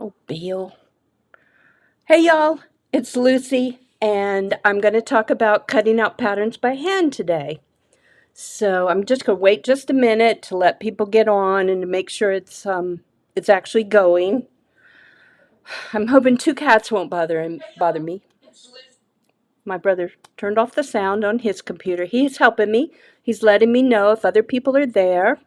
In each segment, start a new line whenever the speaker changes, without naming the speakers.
Oh, Bill. Hey, y'all. It's Lucy, and I'm going to talk about cutting out patterns by hand today. So I'm just going to wait just a minute to let people get on and to make sure it's actually going. I'm hoping two cats won't bother me. My brother turned off the sound on his computer. He's helping me. He's letting me know if other people are there.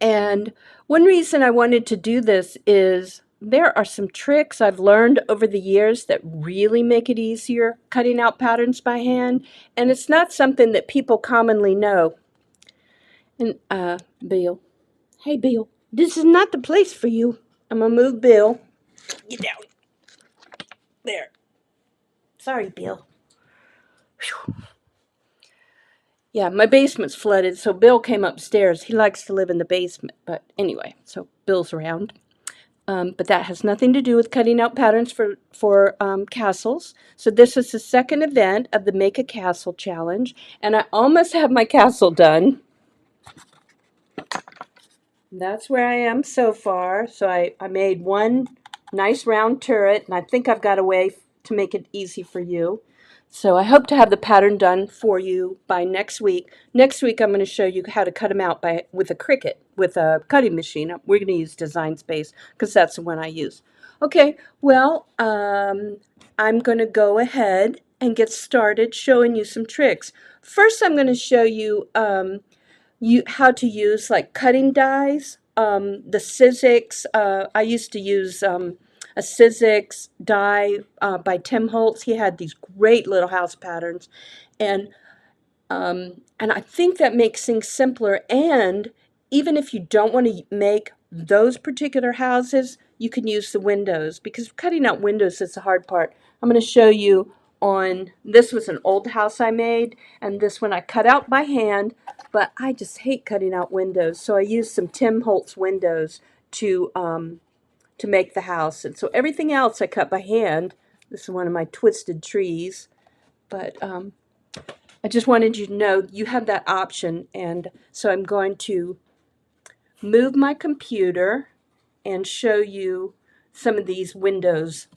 And one reason I wanted to do this is there are some tricks I've learned over the years that really make it easier cutting out patterns by hand, and it's not something that people commonly know. And, Bill. Hey, Bill, this is not the place for you. I'm gonna move Bill. Get down. There. Sorry, Bill. Whew. Yeah, my basement's flooded, so Bill came upstairs. He likes to live in the basement, but anyway, so Bill's around. But that has nothing to do with cutting out patterns for castles. So this is the second event of the Make a Castle Challenge, and I almost have my castle done. That's where I am so far. So I made one nice round turret, and I think I've got a way to make it easy for you. So I hope to have the pattern done for you by next week. Next week I'm going to show you how to cut them out with a Cricut, with a cutting machine. We're going to use Design Space because that's the one I use. Okay, well, I'm going to go ahead and get started showing you some tricks. First, I'm going to show you how to use like cutting dies. The Sizzix, I used to use a Sizzix die by Tim Holtz. He had these great little house patterns, and I think that makes things simpler. And even if you don't want to make those particular houses, you can use the windows, because cutting out windows is the hard part. I'm going to show you on, this was an old house I made, and this one I cut out by hand, but I just hate cutting out windows. So I used some Tim Holtz windows to make the house. And so everything else I cut by hand. This is one of my twisted trees, but I just wanted you to know you have that option. And so I'm going to move my computer and show you some of these windows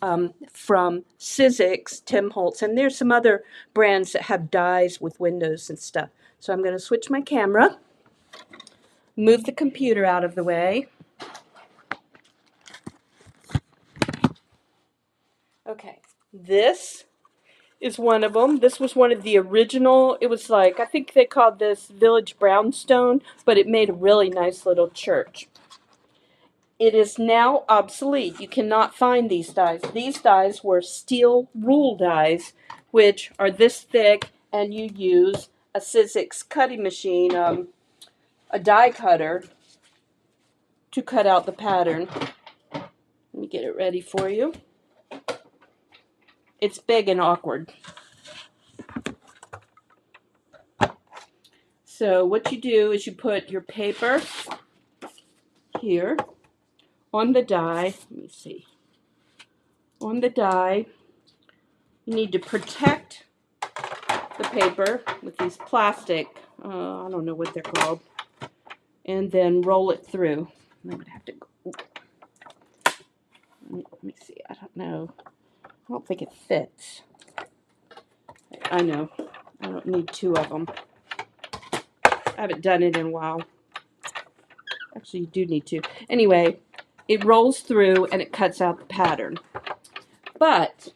from Sizzix, Tim Holtz, and there's some other brands that have dies with windows and stuff. So I'm going to switch my camera, move the computer out of the way. Okay, this is one of them. This was one of the original. It was like, I think they called this Village Brownstone, but it made a really nice little church. It is now obsolete. You cannot find these dies. These dies were steel rule dies, which are this thick, and you use a Sizzix cutting machine, a die cutter, to cut out the pattern. Let me get it ready for you. It's big and awkward. So what you do is you put your paper here on the die. Let me see. On the die, you need to protect the paper with these plastic, I don't know what they're called, and then roll it through. I would have to go. Let me see. I don't know. I don't think it fits. I know. I don't need two of them. I haven't done it in a while. Actually, you do need two. Anyway, it rolls through and it cuts out the pattern. But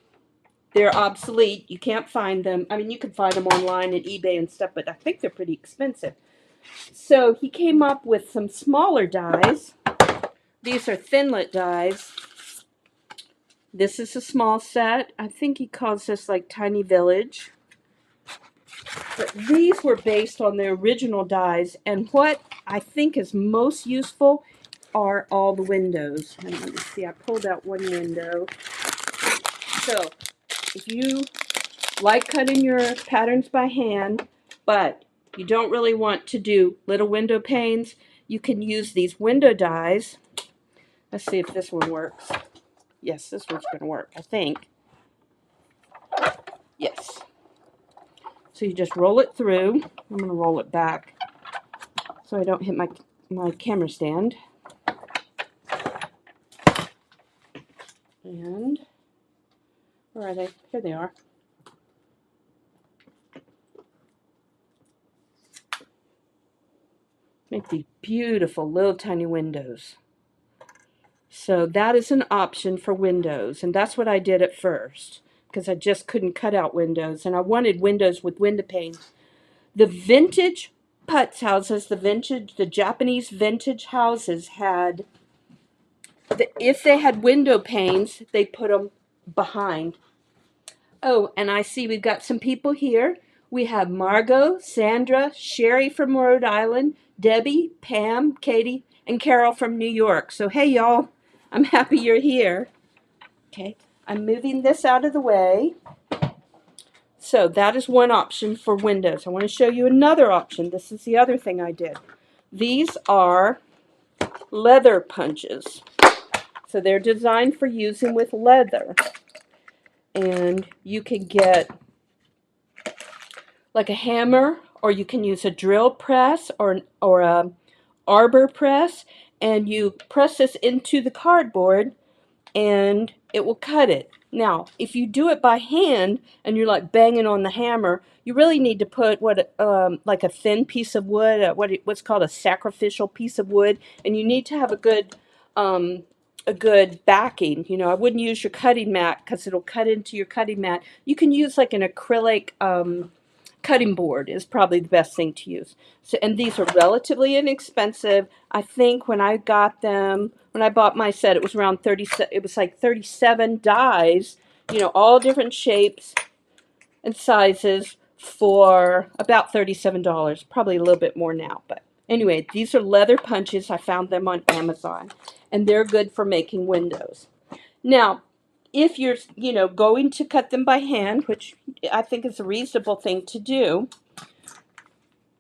they're obsolete. You can't find them. I mean, you can find them online at eBay and stuff, but I think they're pretty expensive. So he came up with some smaller dies. These are Thinlit dies. This is a small set. I think he calls this like Tiny Village. But these were based on the original dies, and what I think is most useful are all the windows. And let me see, I pulled out one window. So if you like cutting your patterns by hand, but you don't really want to do little window panes, you can use these window dies. Let's see if this one works. Yes, this one's going to work, I think. Yes. So you just roll it through. I'm going to roll it back so I don't hit my camera stand. And where are they? Here they are. Make these beautiful little tiny windows. So that is an option for windows, and that's what I did at first because I just couldn't cut out windows, and I wanted windows with window panes. The vintage putz houses, the Japanese vintage houses had, if they had window panes, they put them behind. Oh, and I see we've got some people here. We have Margot, Sandra, Sherry from Rhode Island, Debbie, Pam, Katie, and Carol from New York. So hey y'all, I'm happy you're here. Okay, I'm moving this out of the way. So that is one option for windows. I want to show you another option. This is the other thing I did. These are leather punches. So they're designed for using with leather. And you can get like a hammer, or you can use a drill press or a arbor press, and you press this into the cardboard and it will cut it. Now, if you do it by hand and you're like banging on the hammer, you really need to put like a thin piece of wood, what's called a sacrificial piece of wood, and you need to have a good backing. You know, I wouldn't use your cutting mat because it'll cut into your cutting mat. You can use like an acrylic cutting board is probably the best thing to use. So, and these are relatively inexpensive. I think when I got them, when I bought my set, it was around 30. It was like 37 dies, you know, all different shapes and sizes for about $37. Probably a little bit more now, but anyway, these are leather punches. I found them on Amazon, and they're good for making windows. Now, if you're, you know, going to cut them by hand, which I think is a reasonable thing to do,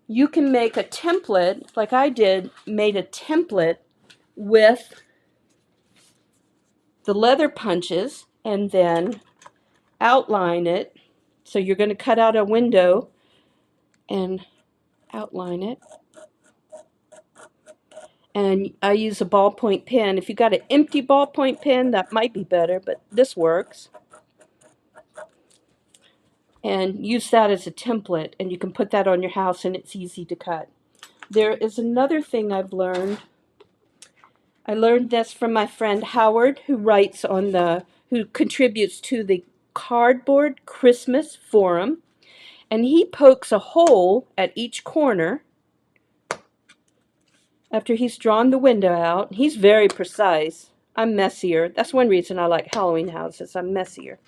you can make a template, like I did, made a template with the leather punches and then outline it. So you're going to cut out a window and outline it. And I use a ballpoint pen. If you got an empty ballpoint pen, that might be better, but this works. And use that as a template, and you can put that on your house and it's easy to cut. There is another thing I've learned. I learned this from my friend Howard, who contributes to the Cardboard Christmas Forum, and he pokes a hole at each corner after he's drawn the window out. He's very precise. I'm messier. That's one reason I like Halloween houses. I'm messier.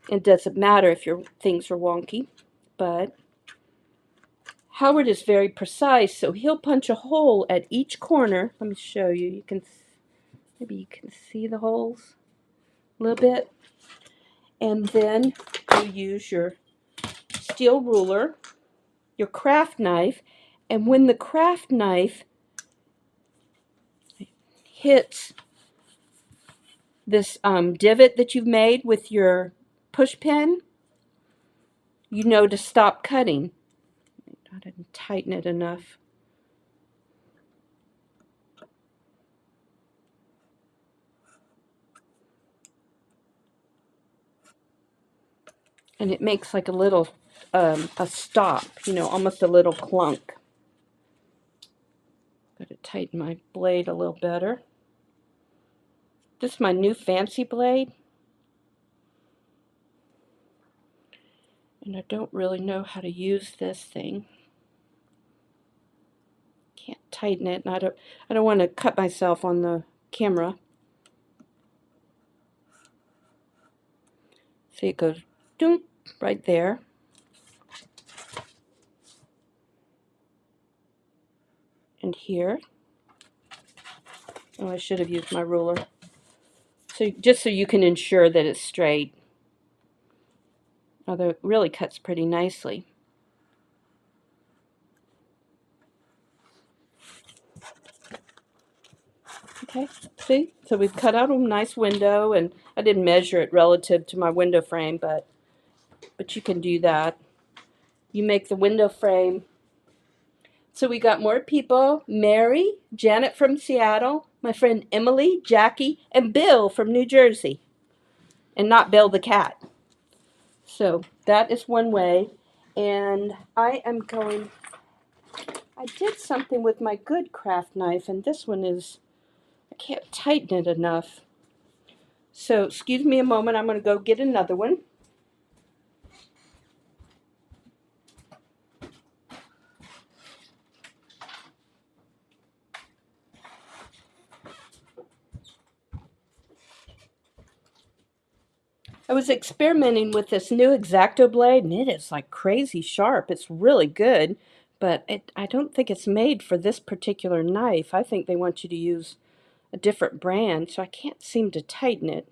It doesn't matter if your things are wonky, but Howard is very precise, so he'll punch a hole at each corner. Let me show you. Maybe you can see the holes a little bit. And then you use your steel ruler, your craft knife, and when the craft knife hits this divot that you've made with your push pin, you know to stop cutting. I didn't tighten it enough. And it makes like a little, a stop, you know, almost a little clunk. Got to tighten my blade a little better. This is my new fancy blade. And I don't really know how to use this thing. Can't tighten it, and I don't want to cut myself on the camera. See, it goes doom, right there. And here. Oh, I should have used my ruler. So just so you can ensure that it's straight. Although it really cuts pretty nicely. Okay, see? So we've cut out a nice window, and I didn't measure it relative to my window frame, but you can do that. You make the window frame So we got more people: Mary, Janet from Seattle, my friend Emily, Jackie, and Bill from New Jersey. And not Bill the cat. So that is one way. And I did something with my good craft knife, and this one I can't tighten it enough. So excuse me a moment, I'm going to go get another one. I was experimenting with this new X-Acto blade, and it is like crazy sharp. It's really good, but I don't think it's made for this particular knife. I think they want you to use a different brand, so I can't seem to tighten it.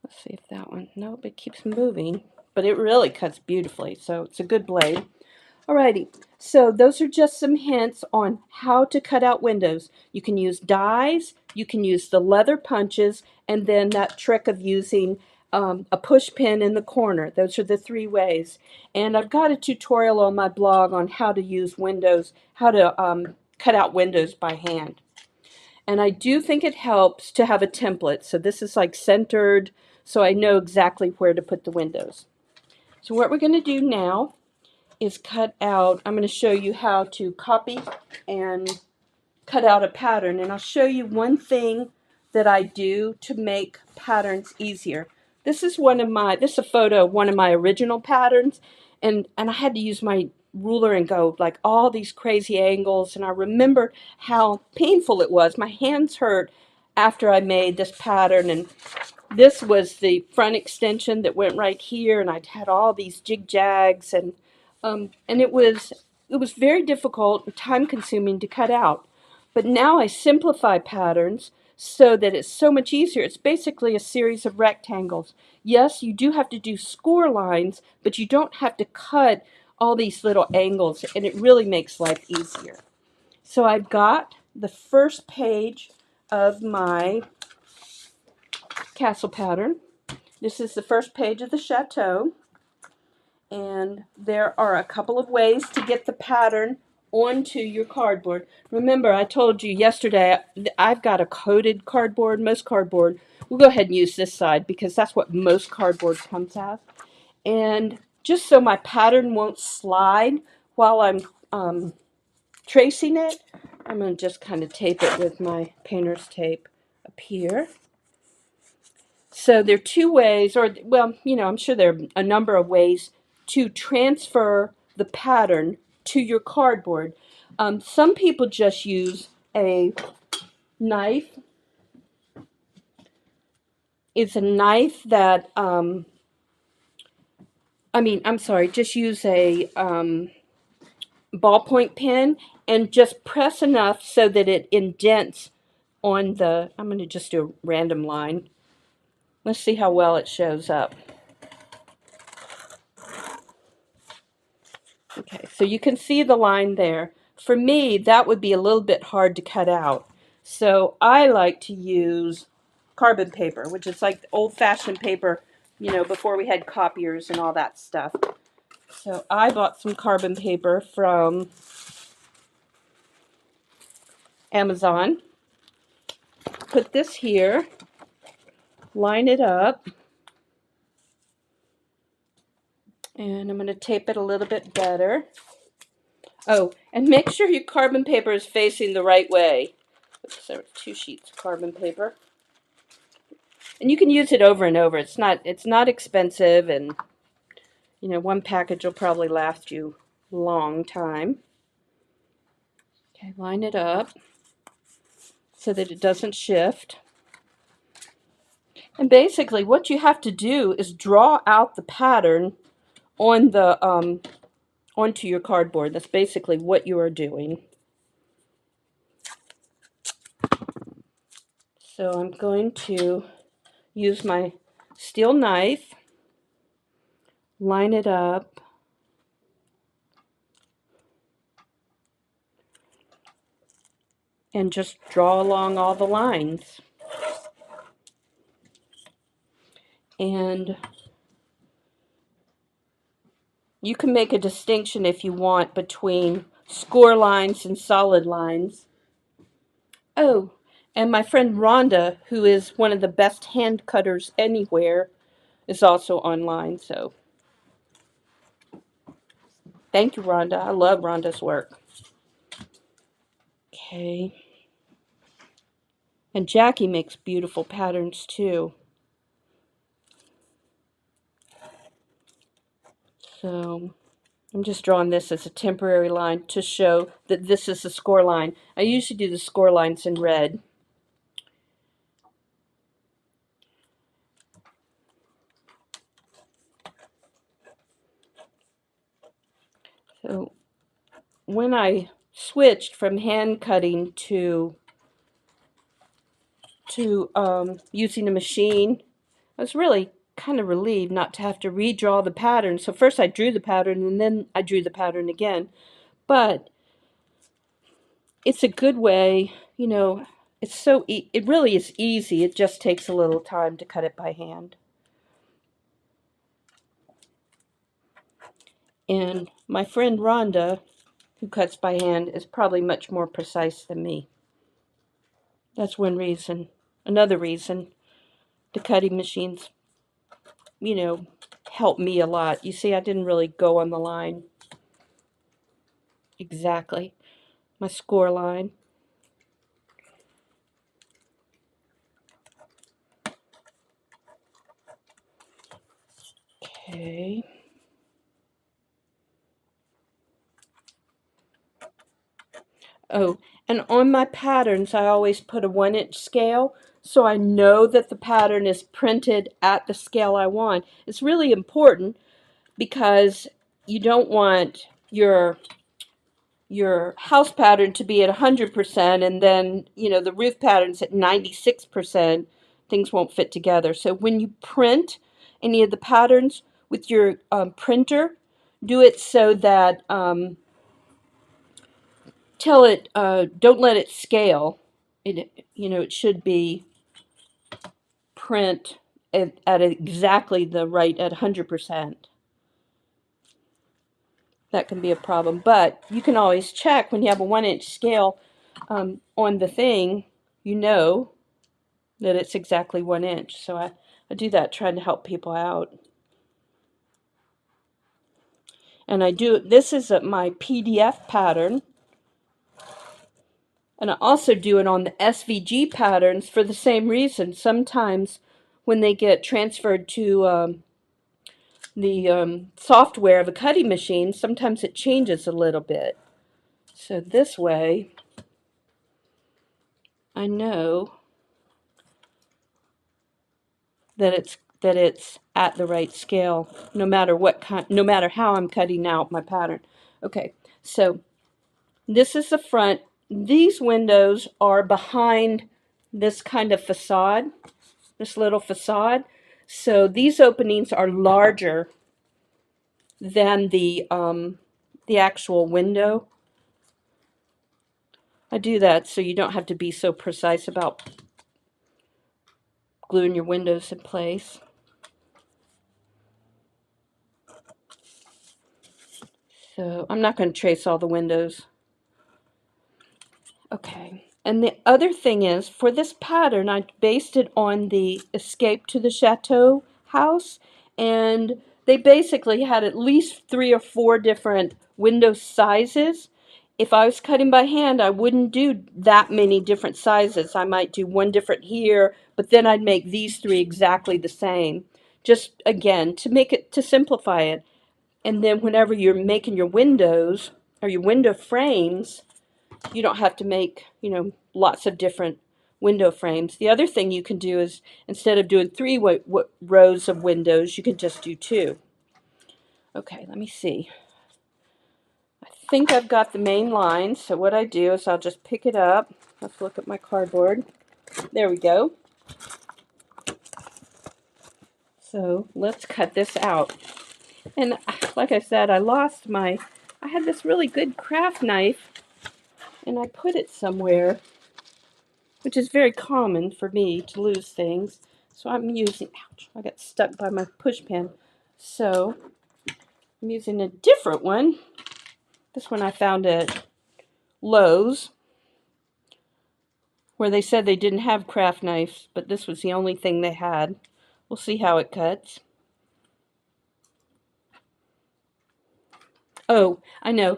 Let's see if that one, nope, it keeps moving, but it really cuts beautifully, so it's a good blade. Alrighty, so those are just some hints on how to cut out windows. You can use dies, you can use the leather punches, and then that trick of using a push pin in the corner. Those are the three ways. And I've got a tutorial on my blog on how to use windows, how to cut out windows by hand. And I do think it helps to have a template. So this is like centered, so I know exactly where to put the windows. So what we're going to do now is cut out, I'm going to show you how to copy and cut out a pattern, and I'll show you one thing that I do to make patterns easier. This is a photo of one of my original patterns, and I had to use my ruler and go like all these crazy angles, and I remember how painful it was. My hands hurt after I made this pattern, and this was the front extension that went right here, and I'd had all these jig jags, and it was very difficult and time consuming to cut out. But now I simplify patterns so that it's so much easier. It's basically a series of rectangles. Yes, you do have to do score lines, but you don't have to cut all these little angles, and it really makes life easier. So I've got the first page of my castle pattern. This is the first page of the chateau, and there are a couple of ways to get the pattern onto your cardboard. Remember, I told you yesterday I've got a coated cardboard. Most cardboard, we'll go ahead and use this side because that's what most cardboard comes as. And just so my pattern won't slide while I'm tracing it, I'm going to just kind of tape it with my painter's tape up here. So there are two ways, or well, I'm sure there are a number of ways to transfer the pattern to your cardboard. Some people just use a knife. It's a knife that, I'm sorry, just use a ballpoint pen and just press enough so that it indents on I'm going to just do a random line. Let's see how well it shows up. Okay, so you can see the line there. For me, that would be a little bit hard to cut out. So I like to use carbon paper, which is like old-fashioned paper, before we had copiers and all that stuff. So I bought some carbon paper from Amazon. Put this here, line it up, and I'm going to tape it a little bit better. Oh, and make sure your carbon paper is facing the right way. Oops, there were 2 sheets of carbon paper. And you can use it over and over. It's not expensive, and one package will probably last you a long time. Okay, line it up so that it doesn't shift. And basically what you have to do is draw out the pattern on the onto your cardboard. That's basically what you are doing. So I'm going to use my steel knife, line it up, and just draw along all the lines. And you can make a distinction if you want between score lines and solid lines. Oh, and my friend Rhonda, who is one of the best hand cutters anywhere, is also online. So thank you, Rhonda. I love Rhonda's work. Okay. And Jackie makes beautiful patterns too. So I'm just drawing this as a temporary line to show that this is the score line. I usually do the score lines in red. So when I switched from hand cutting to using a machine, I was really kind of relieved not to have to redraw the pattern. So first I drew the pattern and then I drew the pattern again. But it's a good way, you know, it really is easy. It just takes a little time to cut it by hand. And my friend Rhonda, who cuts by hand, is probably much more precise than me. That's one reason. Another reason, the cutting machines, you know, help me a lot. You see, I didn't really go on the line exactly. My score line. Okay. Oh, and on my patterns, I always put a 1-inch scale so I know that the pattern is printed at the scale I want. It's really important because you don't want your house pattern to be at 100% and then, you know, the roof pattern's at 96%. Things won't fit together. So when you print any of the patterns with your printer, do it so that don't let it scale. It should be print at exactly the right at 100%. That can be a problem, but you can always check when you have a 1-inch scale on the thing. You know that it's exactly 1 inch. So I do that trying to help people out. And this is my PDF pattern. And I also do it on the SVG patterns for the same reason. Sometimes when they get transferred to the software of a cutting machine, sometimes it changes a little bit. So this way, I know that it's at the right scale, no matter how I'm cutting out my pattern. Okay, so this is the front. These windows are behind this kind of facade, this little facade. So these openings are larger than the actual window. I do that so you don't have to be so precise about gluing your windows in place. So I'm not going to trace all the windows. Okay. And the other thing is, for this pattern, I based it on the Escape to the Chateau house, and they basically had at least 3 or 4 different window sizes. If I was cutting by hand, I wouldn't do that many different sizes. I might do one different here, but then I'd make these 3 exactly the same. Just, again, to simplify it. And then whenever you're making your windows or your window frames, you don't have to make, lots of different window frames. The other thing you can do is, instead of doing 3 rows of windows, you can just do 2. Okay, let me see. I think I've got the main line, so what I do is I'll just pick it up. Let's look at my cardboard. There we go. So let's cut this out. And like I said, I had this really good craft knife, and I put it somewhere, which is very common for me to lose things. So I'm using, ouch, I got stuck by my push pin. So I'm using a different one. This one I found at Lowe's, where they said they didn't have craft knives, but this was the only thing they had. We'll see how it cuts. Oh, I know.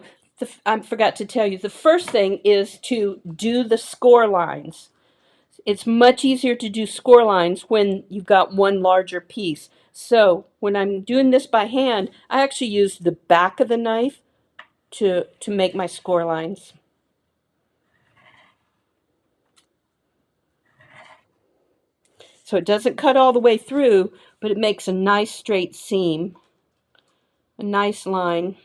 I forgot to tell you, the first thing is to do the score lines. It's much easier to do score lines when you've got one larger piece. So when I'm doing this by hand, I actually use the back of the knife to make my score lines. So it doesn't cut all the way through, but it makes a nice straight seam, a nice line.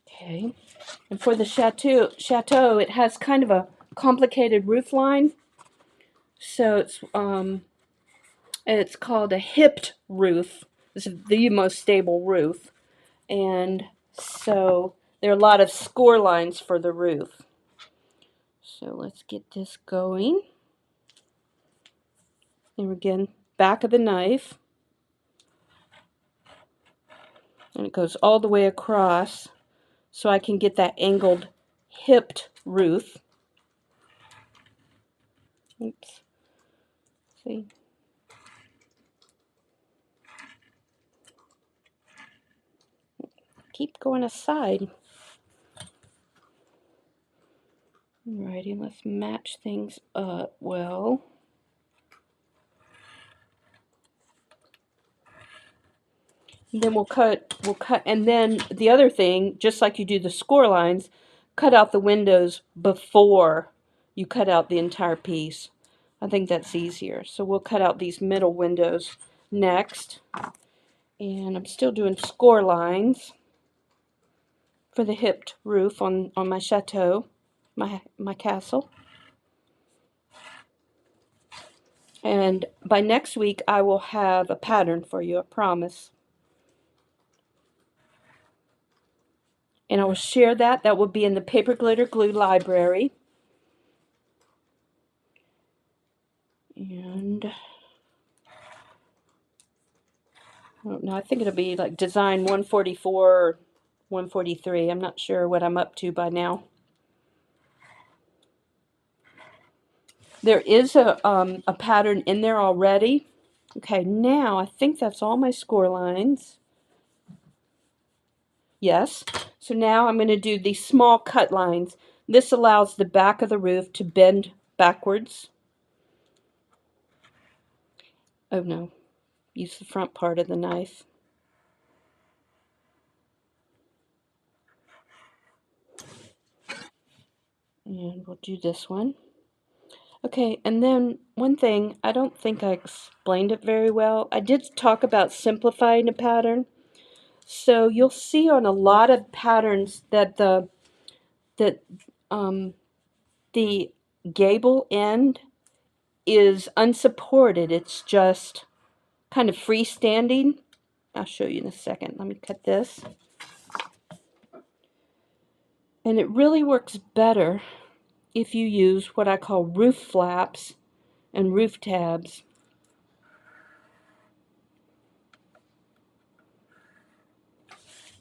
Okay. And for the chateau, it has kind of a complicated roof line. So it's called a hipped roof. This is the most stable roof. And so there are a lot of score lines for the roof. So let's get this going. And again, back of the knife. And it goes all the way across so I can get that angled hipped roof. Oops. See? Keep going aside. Alrighty, let's match things up well. And then we'll cut, and then the other thing, just like you do the score lines, cut out the windows before you cut out the entire piece. I think that's easier. So we'll cut out these middle windows next. And I'm still doing score lines for the hipped roof on my chateau, my castle. And by next week, I will have a pattern for you, I promise. And I will share that. That will be in the Paper Glitter Glue library. And I don't know, I think it'll be like design 144 or 143. I'm not sure what I'm up to by now. There is a pattern in there already. Okay, now I think that's all my score lines. Yes. So now I'm going to do these small cut lines. This allows the back of the roof to bend backwards. Oh no, use the front part of the knife. And we'll do this one. Okay, and then one thing, I don't think I explained it very well. I did talk about simplifying a pattern. So you'll see on a lot of patterns that the gable end is unsupported. It's just kind of freestanding. I'll show you in a second. Let me cut this. And it really works better if you use what I call roof flaps and roof tabs.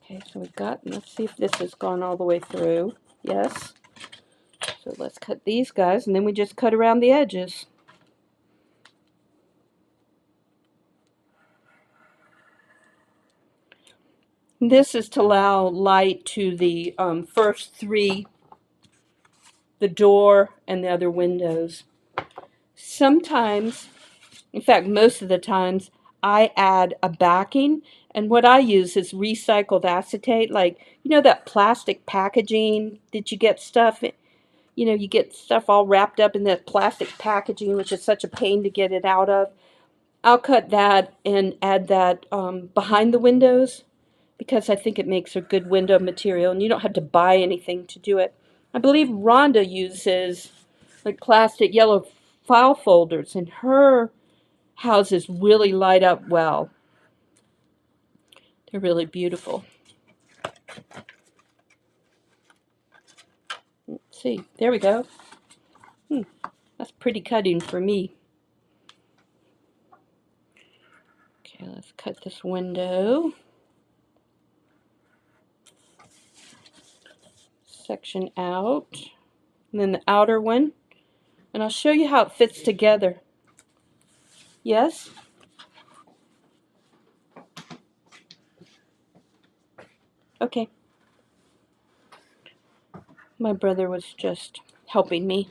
Okay, so we've got, let's see if this has gone all the way through. Yes. So let's cut these guys, and then we just cut around the edges. This is to allow light to the first three, the door and the other windows. Sometimes, in fact, most of the times, I add a backing, and what I use is recycled acetate, like, you know, that plastic packaging that you get stuff, you know, you get stuff all wrapped up in that plastic packaging, which is such a pain to get it out of. I'll cut that and add that behind the windows because I think it makes a good window material, and you don't have to buy anything to do it. I believe Rhonda uses like plastic yellow file folders, and her houses really light up well. They're really beautiful. Let's see, there we go. That's pretty cutting for me. Okay, let's cut this window section out, and then the outer one, and I'll show you how it fits together. Yes? Okay. My brother was just helping me.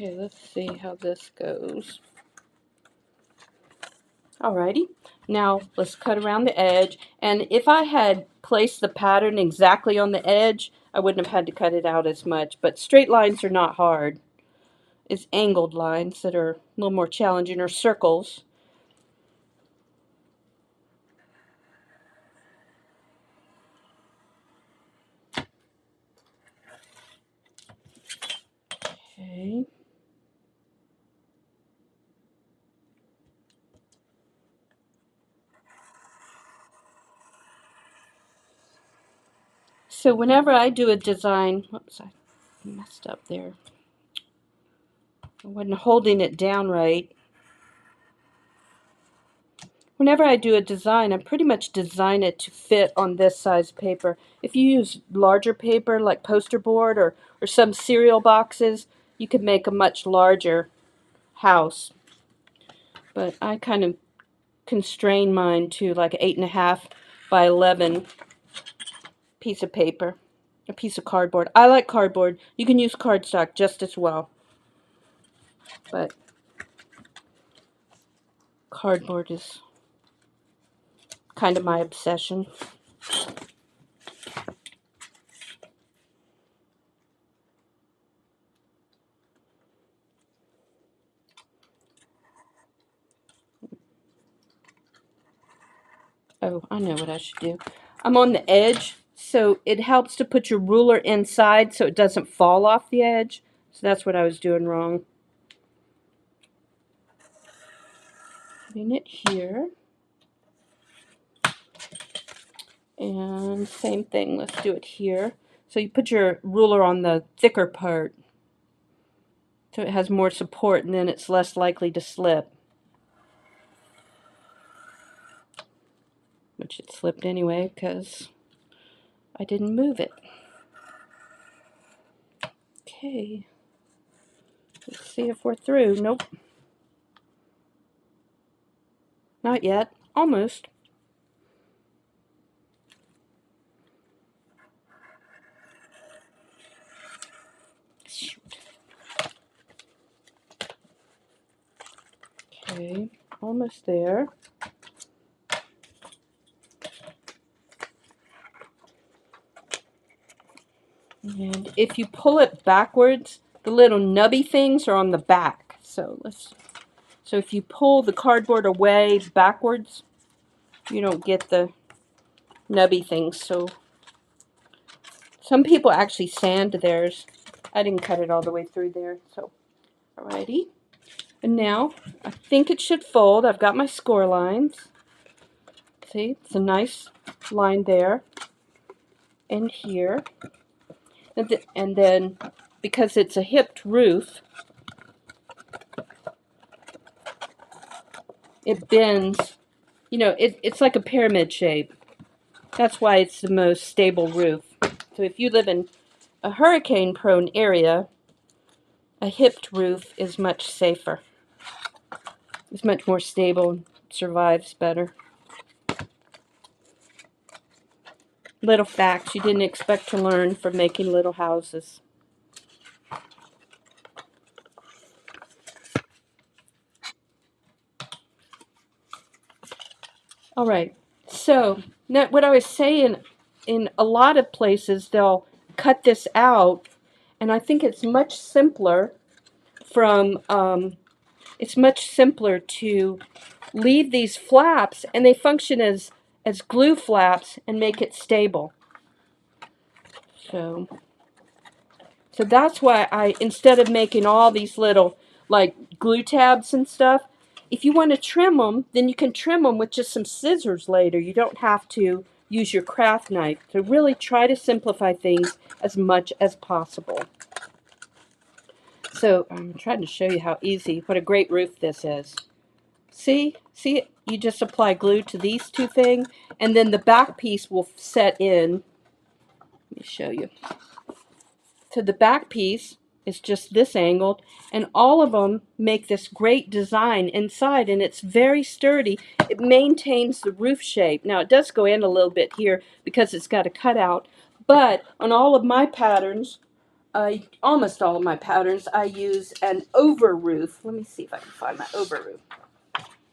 Okay, let's see how this goes. Alrighty, now let's cut around the edge, and if I had placed the pattern exactly on the edge, I wouldn't have had to cut it out as much, but straight lines are not hard. It's angled lines that are a little more challenging, or circles. Okay. So whenever I do a design, whoops, I messed up there. I wasn't holding it down right. Whenever I do a design, I pretty much design it to fit on this size paper. If you use larger paper like poster board or some cereal boxes, you could make a much larger house. But I kind of constrain mine to like 8.5 by 11 piece of paper, a piece of cardboard. I like cardboard. You can use cardstock just as well, but cardboard is kind of my obsession. Oh, I know what I should do. I'm on the edge, so it helps to put your ruler inside so it doesn't fall off the edge. So that's what I was doing wrong. Putting it here. And same thing, let's do it here. So you put your ruler on the thicker part so it has more support, and then it's less likely to slip. Which it slipped anyway because I didn't move it. Okay. Let's see if we're through. Nope. Not yet. Almost. Shoot. Okay. Almost there. And if you pull it backwards, the little nubby things are on the back. So if you pull the cardboard away backwards, you don't get the nubby things. So some people actually sand theirs. I didn't cut it all the way through there. So, alrighty. And now I think it should fold. I've got my score lines. See, it's a nice line there and here. And then because it's a hipped roof, it bends. You know, it's like a pyramid shape. That's why it's the most stable roof. So if you live in a hurricane-prone area, a hipped roof is much safer. It's much more stable, survives better. Little facts you didn't expect to learn from making little houses. All right, so now what I was saying, in a lot of places they'll cut this out, and I think it's much simpler it's much simpler to leave these flaps, and they function as glue flaps and make it stable. So that's why instead of making all these little like glue tabs and stuff, if you want to trim them, then you can trim them with just some scissors later. You don't have to use your craft knife. So really try to simplify things as much as possible. So I'm trying to show you how easy, what a great roof this is. See, you just apply glue to these two things, and then the back piece will set in. Let me show you. So the back piece is just this angled, and all of them make this great design inside, and it's very sturdy. It maintains the roof shape. Now it does go in a little bit here because it's got a cutout, but on all of my patterns, almost all of my patterns, I use an over roof. Let me see if I can find my over roof.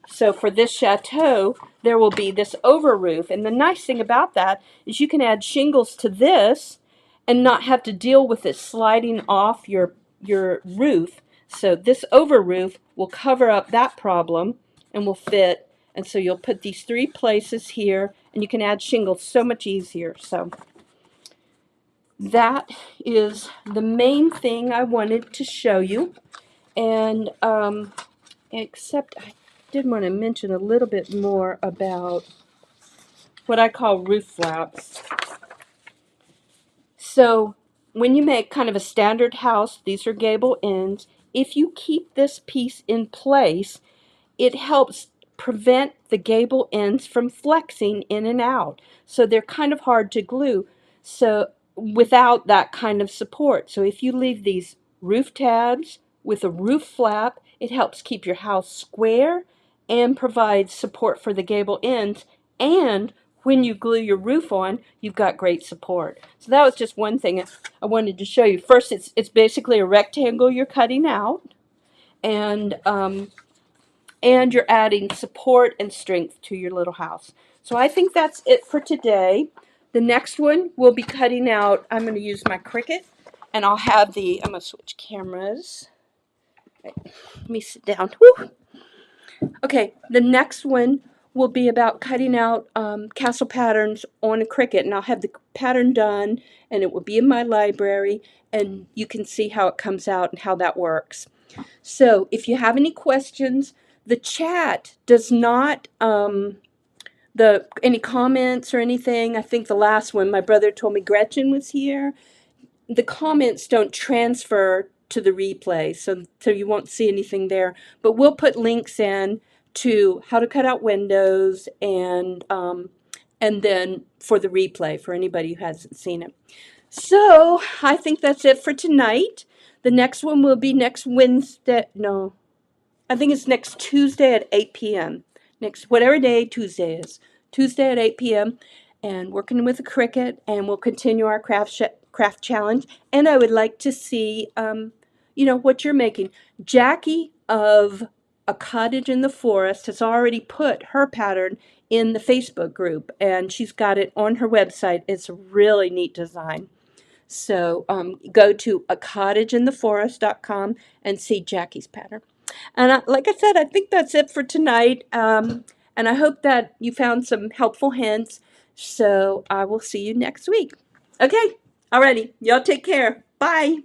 So for this chateau, there will be this over roof, and the nice thing about that is you can add shingles to this and not have to deal with it sliding off your roof. So this over roof will cover up that problem and will fit. And so you'll put these 3 places here, and you can add shingles so much easier. So that is the main thing I wanted to show you. And except I did want to mention a little bit more about what I call roof flaps. So when you make kind of a standard house, these are gable ends. If you keep this piece in place, it helps prevent the gable ends from flexing in and out. So they're kind of hard to glue. So without that kind of support. So if you leave these roof tabs with a roof flap, it helps keep your house square and provides support for the gable ends. And when you glue your roof on, you've got great support. So that was just one thing I wanted to show you. First, it's basically a rectangle you're cutting out, and you're adding support and strength to your little house. So I think that's it for today. The next one we'll be cutting out, I'm going to use my Cricut, and I'll have I'm going to switch cameras. Let me sit down. Woo! Okay, the next one will be about cutting out castle patterns on a Cricut, and I'll have the pattern done, and it will be in my library, and you can see how it comes out and how that works. So if you have any questions, the chat does not, any comments or anything. I think the last one, my brother told me Gretchen was here. The comments don't transfer to the replay, so you won't see anything there. But we'll put links in to how to cut out windows, and then for the replay for anybody who hasn't seen it. So I think that's it for tonight. The next one will be next Wednesday. No, I think it's next Tuesday at 8 p.m. Next, whatever day Tuesday is. Tuesday at 8 p.m. And working with a Cricut, and we'll continue our craft challenge. And I would like to see, what you're making. Jackie of A Cottage in the Forest has already put her pattern in the Facebook group, and she's got it on her website. It's a really neat design. So go to acottageintheforest.com and see Jackie's pattern. And like I said, I think that's it for tonight. And I hope that you found some helpful hints. So I will see you next week. Okay, alrighty. Y'all take care. Bye.